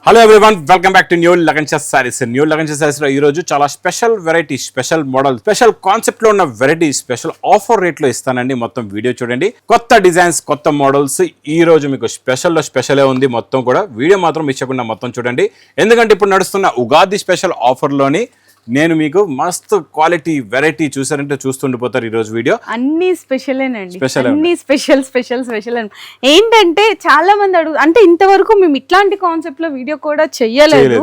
Hello everyone, welcome back to new లగన్షా saris. New లగన్షా సారీస్ లో ఈ రోజు చాలా special variety, special model, special concept లో ఉన్న వెరైటీ స్పెషల్ ఆఫర్ రేట్ లో ఇస్తానండి. మొత్తం వీడియో చూడండి. కొత్త డిజైన్స్, కొత్త మోడల్స్ ఈ రోజు మీకు స్పెషల్ లో స్పెషలే ఉంది. మొత్తం కూడా వీడియో మాత్రం మిస్ చేయకుండా మొత్తం చూడండి. ఎందుకంటే ఇప్పుడు నడుస్తున్న ఉగాది స్పెషల్ ఆఫర్ లోని నేను మీకు మస్తు క్వాలిటీ వెరైటీ చూసారంటే చూస్తుండిపోతారు. ఈ రోజు వీడియో అన్ని స్పెషలేనండి, అన్ని స్పెషల్ ఏంటంటే చాలా మంది అంటే ఇంతవరకు మేము ఇట్లాంటి కాన్సెప్ట్ లో వీడియో కూడా చెయ్యలేదు,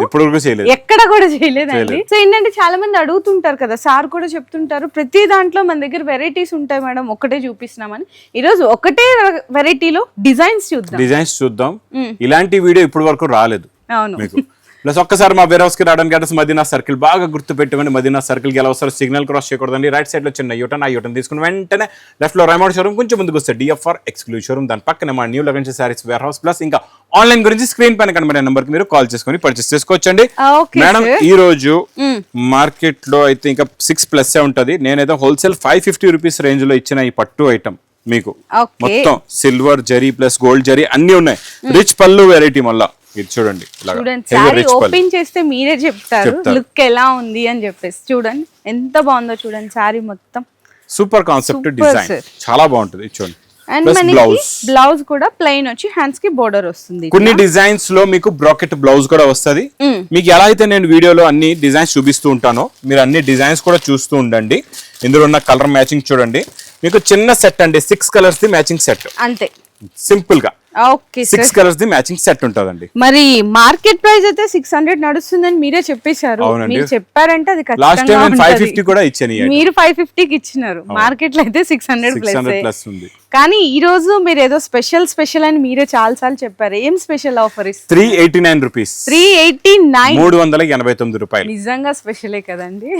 ఎక్కడ కూడా చేయలేదండి. సో ఏంటంటే చాలా మంది అడుగుతుంటారు కదా, సార్ కూడా చెప్తుంటారు ప్రతి దాంట్లో మన దగ్గర వెరైటీస్ ఉంటాయి మేడం, ఒకటే చూపిస్తున్నామని. ఈ రోజు ఒకటే వెరైటీలో డిజైన్స్ చూద్దాం. ఇలాంటి వీడియో ఇప్పుడు వరకు రాలేదు. అవును. ప్లస్ ఒక్కసారి మా వేర్ హౌస్ కి రావడానికి అడ్రస్ మదీనా సర్కిల్. బాగా గుర్తు పెట్టుకోండి, మదీనా సర్కిల్ కి ఎలా వస్తారు, సిగ్నల్ క్రాస్ చేయకూడదండి. రైట్ సైడ్ లో చిన్న యూటర్న్, ఆ యూటర్న్ తీసుకుని వెంటనే లెఫ్ట్ లో రైమౌండ్ షోరూమ్, కొంచెం ముందుకు వస్తే డిఎఫ్ఆర్ ఎక్స్క్లూజివ్ షోరూమ్, దాని పక్కన మా న్యూ లగన్షా సారీస్ వేర్ హౌస్. ప్లస్ ఇంకా ఆన్లైన్ గురించి స్క్రీన్ పైన కనబడే నెంబర్ కి మీరు కాల్ చేసుకుని పర్చేస్ చేసుకోవచ్చండి. మేడం ఈ రోజు మార్కెట్ లో అయితే ఇంకా 6+ ఉంటది. నేనైతే హోల్సేల్ 550 రూపీస్ రేంజ్ లో ఇచ్చిన ఈ పట్టు ఐటమ్ మీకు మొత్తం silver zari plus gold zari అన్ని ఉన్నాయి. రిచ్ పళ్ళు వెరైటీ మళ్ళా ఇది చూడండి. సారీ ఓపెన్ చేస్తే మీరే చెప్తారు లుక్ ఎలా ఉంది అని చెప్పేసి. చూడండి ఎంత బాగుందో చూడండి, సారీ మొత్తం సూపర్ కాన్సెప్ట్ డిజైన్, చాలా బాగుంటుంది. చూడండి. అండ్ మనకి బ్లౌజ్ కూడా ప్లెయిన్ వచ్చి హ్యాండ్స్ కి బోర్డర్ వస్తుంది. కొన్ని డిజైన్స్ లో మీకు బ్రాకెట్ బ్లౌజ్ కూడా వస్తుంది. మీకు ఎలా అయితే నేను వీడియోలో అన్ని డిజైన్స్ చూపిస్తూ ఉంటానో మీరు అన్ని డిజైన్స్ కూడా చూస్తూ ఉండండి. ఇందులో ఉన్న కలర్ మ్యాచింగ్ చూడండి. మీకు చిన్న సెట్ అండి, 6 కలర్స్ ది మ్యాచింగ్ సెట్ అంతే, సింపుల్ గా 6 కలర్స్ ది మ్యాచింగ్ సెట్ ఉంటదండి. మరి మార్కెట్ ప్రైస్ అయితే 600 నడుస్తుందని మీరే చెప్పేశారు. మీరు చెప్పారంటే అది లాస్ట్ టైం 550 కూడా ఇచ్చాను, మీరు 550 కి ఇచ్చినారు. మార్కెట్ లో అయితే 600 ప్లస్ ఉంది. కానీ ఈ రోజు మీరు ఏదో స్పెషల్ అని మీరే చాలా సార్లు చెప్పారు. ఏం స్పెషల్ ఆఫర్ ఇస్తారు? 389 రూపీస్. 389 రూపాయలు. నిజంగా స్పెషలే కదండి.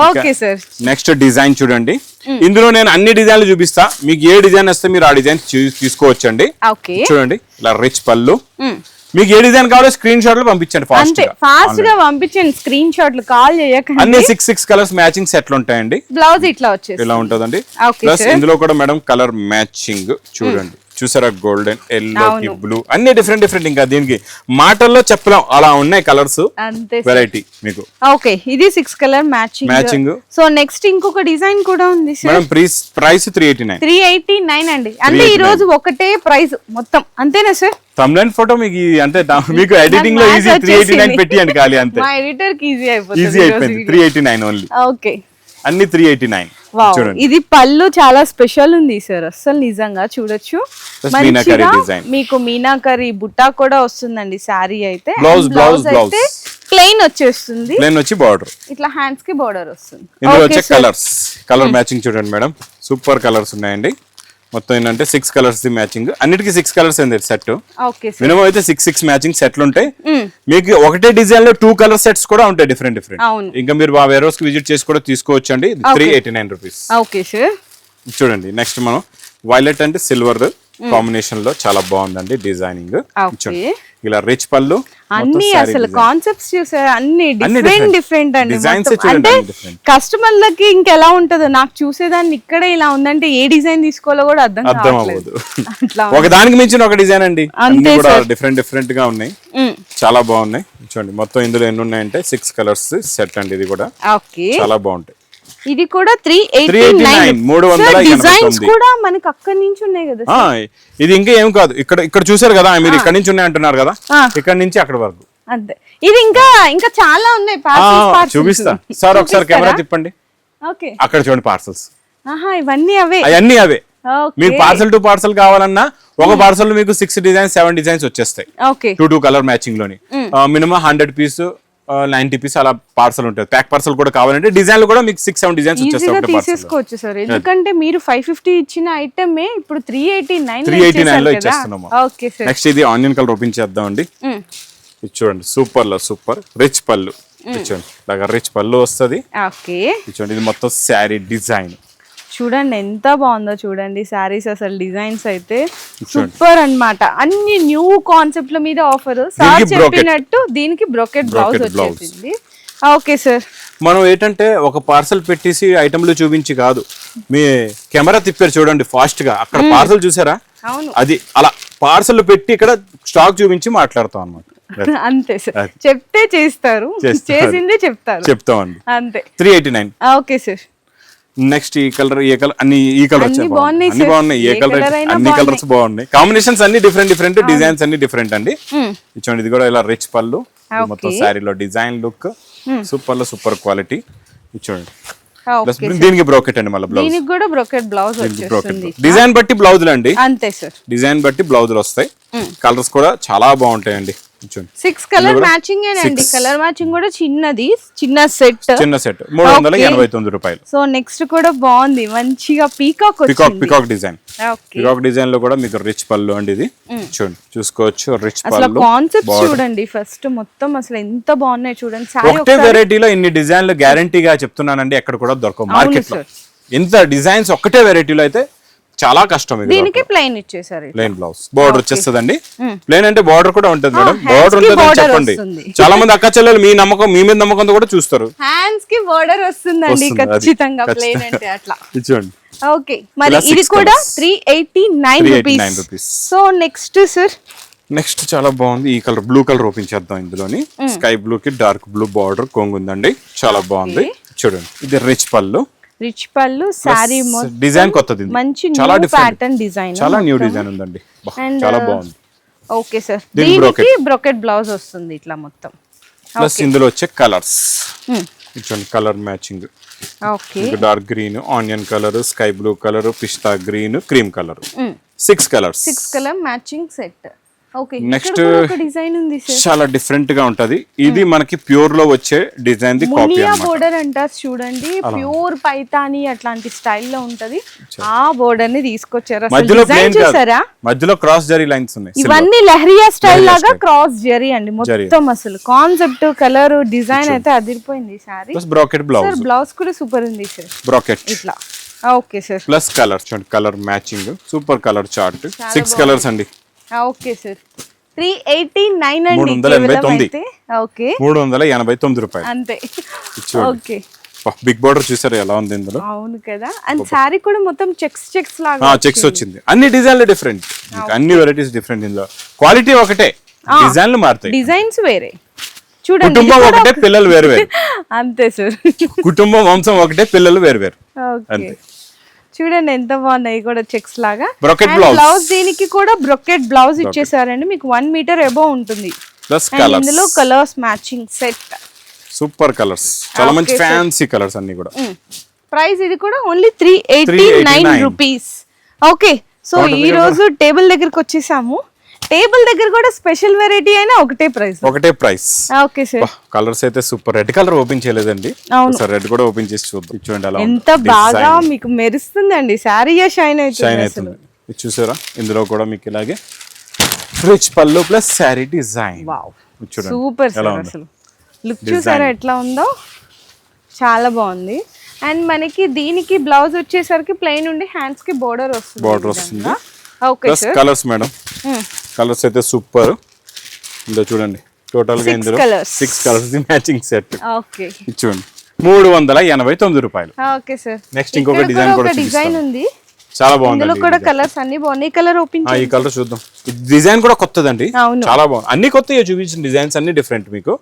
ఓకే సార్, నెక్స్ట్ డిజైన్ చూడండి. ఇందులో నేను అన్ని డిజైన్లు చూపిస్తా, మీకు ఏ డిజైన్ వస్తే మీరు ఆ డిజైన్ తీసుకోవచ్చండి. చూడండి ఇలా రిచ్ పళ్ళు. మీకు ఏ డిజైన్ కావాలో స్క్రీన్ షాట్లు పంపించండి, ఫాస్ట్ గా పంపించండి. స్క్రీన్ షాట్లు కాల్ చేయకండి. అన్ని 6 కలర్స్ మ్యాచింగ్ సెట్లు ఉంటాయండి. బ్లౌజ్ ఇట్లా వచ్చేసి ఇలా ఉంటదండి. ప్లస్ ఇందులో కూడా మేడం కలర్ మ్యాచింగ్ చూడండి, చూసారా, గోల్డెన్, ఎల్లో, బ్లూ అన్ని డిఫరెంట్. ఇంకా దీనికి మాటల్లో చెప్పలేం, అలా ఉన్నాయి కలర్స్ వెరైటీ మీకు. ఓకే, ఇది 6 కలర్ మ్యాచింగ్. సో నెక్స్ట్ ఇంకొక డిజైన్ కూడా ఉంది మేడం. ప్రైస్ 389 అండి. అంటే ఈ రోజు ఒకటే ప్రైస్ మొత్తం, అంతేనా సార్? తమ్లైన్ ఫోటో మీకు అంటే మీకు ఎడిటింగ్ లో ఈజీ 389 పెట్టియండి ఖాళీ, అంతే. మా ఎడిటర్ కి ఈజీ అయిపోయింది. 389 ఓన్లీ. ఓకే, అన్ని 389. ఇది పళ్ళు చాలా స్పెషల్ ఉంది సార్, అసలు నిజంగా చూడొచ్చు. మంచిగా మీకు మీనాకరీ బుట్టా కూడా వస్తుందండి. సారీ అయితే బ్లౌజ్ అయితే ప్లెయిన్ వచ్చేస్తుంది, ప్లెయిన్ వచ్చి బార్డర్ ఇట్లా హ్యాండ్స్ కి బార్డర్ వస్తుంది. ఇందులో వచ్చే కలర్ మ్యాచింగ్ చూడండి మేడం, సూపర్ కలర్స్ ఉన్నాయండి. మొత్తం ఏంటంటే 6 కలర్స్ ది మ్యాచింగ్, అన్నిటికీ 6 కలర్స్ అయింది సెట్. మినిమం అయితే 6 మ్యాచింగ్ సెట్లు ఉంటాయి. మీకు ఒకటే డిజైన్ లో 2 కలర్ సెట్స్ కూడా ఉంటాయి, డిఫరెంట్. ఇంకా మీరు ఆ వేర్ హౌస్ కి విజిట్ చేసి కూడా తీసుకోవచ్చు అండి. 389 రూపీస్. చూడండి నెక్స్ట్ మనం వైలెట్ అండ్ సిల్వర్ కాంబినేషన్ లో చాలా బాగుందండి డిజైనింగ్. ఇలా రిచ్ పళ్ళు, అన్ని అసలు కాన్సెప్ట్స్ చూసారు, అన్ని డిఫరెంట్ అండి. అంటే కస్టమర్లకి ఇంకెలా ఉంటుందో నాకు చూసేదాన్ని ఇక్కడే ఇలా ఉందంటే ఏ డిజైన్ తీసుకోవాలో కూడా అర్థం అవ్వదు. ఒక దానికి మించిన ఒక డిజైన్ అండి, డిఫరెంట్ గా ఉన్నాయి, చాలా బాగున్నాయి. చూడండి మొత్తం ఇందులో ఎన్ని ఉన్నాయంటే 6 కలర్స్ సెట్ అండి. ఇది కూడా చాలా బాగుంటాయి. ఇది కూడా 389. డిజైన్స్ కూడా మనకి అక్కడి నుంచి ఉన్నాయి కదా. ఇది ఇంకా ఏం కాదు, ఇక్కడ చూసారు కదా మీరు, ఇక్కడ నుంచి ఉన్నాయి అంటున్నారు కదా, ఇక్కడ నుంచి అక్కడ వరకు అంతే. ఇది ఇంకా చాలా ఉన్నాయి. చూపిస్తా సార్, ఒకసారి కెమెరా తిప్పండి. అక్కడ చూడండి పార్సల్స్, ఇవన్నీ అవే. మీకు పార్సల్ టు పార్సల్ కావాలన్నా ఒక పార్సల్ మీకు 6 డిజైన్స్ 7 డిజైన్స్ వచ్చేస్తాయి. 2 కలర్ మ్యాచింగ్ లోని మినిమం 100 పీస్ 90 పీస్ అలా పార్సల్ ఉంటుంది. ప్యాక్ పార్సల్ కూడా కావాలంటే డిజైన్లు కూడా మీకు 6-7 డిజైన్స్ తీసేసుకోవచ్చు సార్. ఎందుకంటే మీరు 550 ఇచ్చిన ఐటమ్ ఇప్పుడు 389 లో ఇచ్చేస్తున్నాము. నెక్స్ట్ ఇది ఆనియన్ కలర్ ఓపెన్ చేద్దాం అండి. చూడండి సూపర్ రిచ్ పళ్ళు. చూడండి ఇలాగా రిచ్ పళ్ళు వస్తుంది. చూడండి ఇది మొత్తం శారీ డిజైన్ చూడండి ఎంత బాగుందో చూడండి. సారీస్ అసలు డిజైన్స్ అయితే సూపర్ అన్నమాట. అన్ని న్యూ కాన్సెప్ట్ల మీద ఆఫర్. సార్ చెప్పినట్టు దీనికి బ్రోకెట్ బ్లౌజ్ వచ్చేసింది. ఓకే సార్, మనం ఏంటంటే ఒక పార్సల్ పెట్టేసి ఐటమ్లు చూపించి కాదు, మీ కెమెరా తిప్పారు చూడండి ఫాస్ట్ గా, అక్కడ పార్సల్ చూసారా, అది అలా పార్సల్ పెట్టి ఇక్కడ స్టాక్ చూపించి మాట్లాడతాం అన్నమాట. అంతే సార్, చెప్తే చేస్తారు, చేసిందే చెప్తారు, చెప్తామండి. అంతే. 389. Okay sir. నెక్స్ట్ ఈ కలర్ అన్ని ఈ కలర్ వచ్చాయి, అన్ని బాగున్నాయి. ఏ కలర్ అన్ని కలర్స్ బాగున్నాయి, కాంబినేషన్స్ అన్ని డిఫరెంట్ డిజైన్స్ అన్ని డిఫరెంట్ అండి. ఇచ్చండి ఇది కూడా ఇలా రిచ్ పళ్ళు, మొత్తం శారీలో డిజైన్ లుక్ సూపర్ క్వాలిటీ. ఇచ్చండి ప్లస్ దీనికి బ్రోకెట్ అండి, మళ్ళీ బ్లౌజ్ దీనికి కూడా బ్రోకెట్ బ్లౌజ్ వచ్చేస్తుంది. డిజైన్ బట్టి బ్లౌజులు అండి, అంతే సార్, డిజైన్ బట్టి బ్లౌజులు వస్తాయి. కలర్స్ కూడా చాలా బాగుంటాయండి. 6 కలర్ మ్యాచింగ్ ఏనండి, కలర్ మ్యాచింగ్ కూడా చిన్న సెట్ 389 రూపాయలు. సో నెక్స్ట్ కూడా బాగుంది, మంచిగా పీకాక్ డిజైన్ లో కూడా మీకు రిచ్ పళ్ళు అండి. ఇది చూడండి, చూసుకోవచ్చు రిచ్ పళ్ళు. కాన్సెప్ట్ చూడండి ఫస్ట్, మొత్తం అసలు ఎంత బాగున్నాయి చూడండి. ఒకటే వెరైటీలో ఇన్ని డిజైన్లు గ్యారంటీగా చెప్తున్నానండి, ఎక్కడ కూడా దొరకవు మార్కెట్ లో. ఇంత డిజైన్స్ ఒక్కటే వెరైటీలో అయితే చాలా కష్టం. దీనికి ప్లెయిన్ ఇచ్చేసారు, ప్లెయిన్ బ్లౌజ్, బోర్డర్ వచ్చేస్తుందండి. ప్లెయిన్ అంటే బోర్డర్ కూడా ఉంటుంది మేడం, బోర్డర్ ఉంటుంది చెప్పండి. చాలా మంది అక్క చెల్లెలు మీ మీద నమ్మకంతో కూడా చూస్తారు. హ్యాండ్స్ కి బోర్డర్ వస్తుందండి ఖచ్చితంగా, ప్లెయిన్ అంటే అట్లా. ఇచ్చేయండి. ఓకే, మరి ఇది కూడా 389 rupees. So next sir, next చాలా బాగుంది ఈ కలర్, బ్లూ కలర్ ఓపెన్ చేద్దాం. ఇందులోని స్కై బ్లూ కి డార్క్ బ్లూ బార్డర్ కొంగు ఉందండి, చాలా బాగుంది. చూడండి ఇది రిచ్ పళ్ళు, సారీ డిజైన్ కొత్తది, మంచి చాలా ప్యాటర్న్ డిజైన్, చాలా న్యూ డిజైన్ ఉందండి, చాలా బాగుంది. ఓకే సార్, దీనికి బ్రోకెట్ బ్లౌజ్ వస్తుంది ఇట్లా మొత్తం. ప్లస్ ఇందులో వచ్చే కలర్స్ ఇచ్చండి, colour matching. Okay, dark green, onion colour, sky blue colour, pista green, cream colour, 6 colours, 6 colour matching set. Okay, next design ఉంది సార్, చాలా డిఫరెంట్ గా ఉంటది. ఇది మనకి ప్యూర్ లో వచ్చే డిజైన్ ది కాపీ అన్నమాట. బోర్డర్ అంటారు చూడండి, ప్యూర్ పైతాని అట్లాంటి స్టైల్ లో ఉంటది. ఆ బోర్డర్ ని తీసుకొచ్చారు, మధ్యలో ప్లెయిన్ చూసారా, మధ్యలో క్రాస్ జరీ లైన్స్ ఉన్నాయి. ఇవన్నీ లెహరియా స్టైల్ లాగా క్రాస్ జరీ అండి మొత్తం. అసలు కాన్సెప్ట్, కలర్, డిజైన్ అయితే అదిరిపోయింది. సారీ బ్రాకెట్ బ్లౌజ్, బ్లౌజ్ కూడా సూపర్ ఉంది సార్, బ్రాకెట్ ఇట్లా. ఓకే సార్, ప్లస్ కలర్ చూడండి, colour matching, super colour chart, 6 colours అండి. ఓకే సార్, 389 అండి, 389 రూపాయలు అంతే. ఓకే, బిగ్ బోర్డర్ చూసారు ఎలా ఉంది ఇందులో. అవును కదా, అండ్ సారీ కూడా మొత్తం చెక్స్ లాగా చెక్స్ వచ్చింది. అన్ని డిజైన్లు డిఫరెంట్, అన్ని వెరైటీస్ డిఫరెంట్. ఇందులో క్వాలిటీ ఒకటే, డిజైన్లు మారుతాయి, డిజైన్స్ వేరే. చూడండి, కుటుంబం ఒకటే, పిల్లలు వేరు వేరు. అంతే సార్, కుటుంబం వంశం ఒకటే, పిల్లలు వేరు వేరు. అంతే. చూడండి ఎంత బాగున్నాయి కూడా చెక్స్ లాగా. బ్రోకెట్ బ్లౌజ్, దీనికి కూడా బ్రోకెట్ బ్లౌజ్ ఇచ్చేసారండి, మీకు 1 మీటర్ అబౌవ్ ఉంటుంది. ప్లస్ ఇందులో colours matching set, super colours, చాలా మంచి ఫ్యాన్సీ కలర్స్ అన్ని కూడా. ప్రైస్ ఇది కూడా ఓన్లీ 389 రూపీస్. ఓకే, సో ఈ రోజు టేబుల్ దగ్గరికి వచ్చేసాము. టేబుల్ దగ్గర కూడా స్పెషల్ వెరైటీ అయినా ఒకటే ప్రైస్. ఓకే సార్, కలర్స్ అయితే సూపర్. రెడ్ కలర్ ఓపెన్ చేయలేదండి, సార్ రెడ్ కూడా ఓపెన్ చేసి చూద్దాం. చూడండి అలా ఎంత బాగా మీకు మెరుస్తుందండి, సారీ షైన్ అవుతుంది. చూసారా, ఇందులో కూడా మీకు ఇలాగే రిచ్ పళ్ళు plus sorry design. Super sir, అసలు లుక్ చూసారా ఎట్లా ఉందో, చాలా బాగుంది. అండ్ మనకి దీనికి బ్లౌజ్ వచ్చేసరికి ప్లెయిన్ ఉండి హ్యాండ్స్ కి బోర్డర్ వస్తుంది. Okay sir, colours madam, colours అయితే సూపర్. ఇందులో చూడండి, టోటల్ గా ఇందులో 6 కలర్స్ మ్యాచింగ్ సెట్. ఓకే, చూడండి 389 రూపాయలు. ఓకే సార్, నెక్స్ట్ ఇంకొక డిజైన్ ఉంది, చాలా బాగుంది. ఇందులో కూడా కలర్స్ అన్ని బాగున్నాయి. కలర్ ఓపెన్ ఈ కలర్ చూద్దాం. డిజైన్ కూడా కొత్తదండి, చాలా బాగుంది. అన్ని కొత్తగా చూపించిన డిజైన్స్ అన్ని డిఫరెంట్. మీకు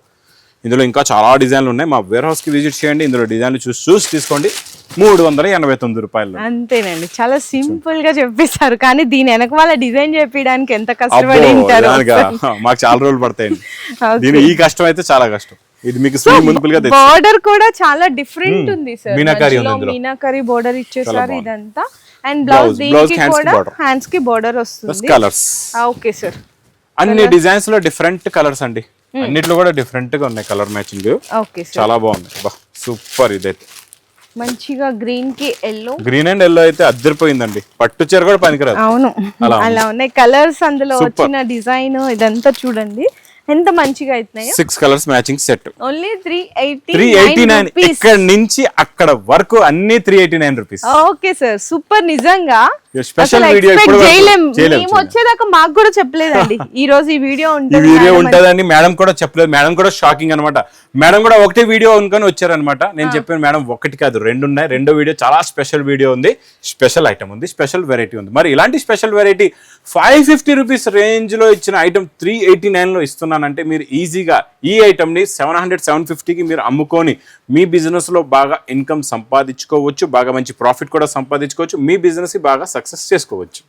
ఇందులో ఇంకా చాలా డిజైన్లు ఉన్నాయి. మా వేర్ హౌస్ కి విజిట్ చేయండి, ఇందులో డిజైన్లు చూసి తీసుకోండి. 389 రూపాయలు. అంతేనండి, చాలా సింపుల్ గా చెప్పేశారు, కానీ దీని వెనక వాళ్ళ డిజైన్ చెప్పడానికి ఎంత కష్టపడి ఉంటారు. మాకు చాలా రోజులు పడతాయండి, దీని ఈ కష్టం అయితే చాలా కష్టం. ఇది మీకు బోర్డర్ కూడా చాలా డిఫరెంట్ ఉంది సార్, మీనాకరీ బోర్డర్ ఇచ్చేసారు ఇదంతా. అండ్ బ్లౌజ్ దీనికి కూడా హ్యాండ్స్ కి బోర్డర్ వస్తుంది. కలర్స్ ఓకే సార్, అన్ని డిజైన్స్ లో డిఫరెంట్ కలర్స్ అండి, అన్నిట్లో కూడా డిఫరెంట్ గా ఉన్నాయి కలర్ మ్యాచింగ్. ఓకే సార్, చాలా బాగుంది, సూపర్. ఇదైతే మంచిగా గ్రీన్ కి ఎల్లో, గ్రీన్ అండ్ ఎల్లో అయితే అద్దరిపోయిందండి, పట్టు చీర కూడా పనికిరాదు. అవును, అలా ఉన్నాయి కలర్స్. అందులో వచ్చిన డిజైన్ ఇదంతా చూడండి ఎంత మంచిగా అవుతున్నాయో. 6 కలర్స్ మ్యాచింగ్ సెట్, ఓన్లీ 389. ఇక్కడ నుంచి అక్కడ వరకు అన్ని 389 రూపీస్. Okay sir, super. నిజంగా స్పెషల్ వీడియో మేము వచ్చేదాకా మాకు కూడా చెప్పలేదండి ఈ రోజు ఈ వీడియో ఉంటుందని మేడం కూడా చెప్పలేదు. మేడం కూడా షాకింగ్ అనమాట. మేడం కూడా ఒకటే వీడియో అనుకొని వచ్చారనమాట. నేను చెప్పాను మేడం ఒకటి కాదు 2 ఉన్నాయి, 2 వీడియో చాలా స్పెషల్ వీడియో ఉంది, స్పెషల్ ఐటమ్ ఉంది, స్పెషల్ వెరైటీ ఉంది. మరి ఇలాంటి స్పెషల్ వెరైటీ 550 రూపీస్ రేంజ్ లో ఇచ్చిన ఐటమ్ 389 లో ఇస్తున్నాను చెప్తున్నానంటే మీరు ఈజీగా ఈ ఐటమ్ని 700-750కి మీరు అమ్ముకొని మీ బిజినెస్లో బాగా ఇన్కమ్ సంపాదించుకోవచ్చు, బాగా మంచి ప్రాఫిట్ కూడా సంపాదించుకోవచ్చు, మీ బిజినెస్ బాగా సక్సెస్ చేసుకోవచ్చు.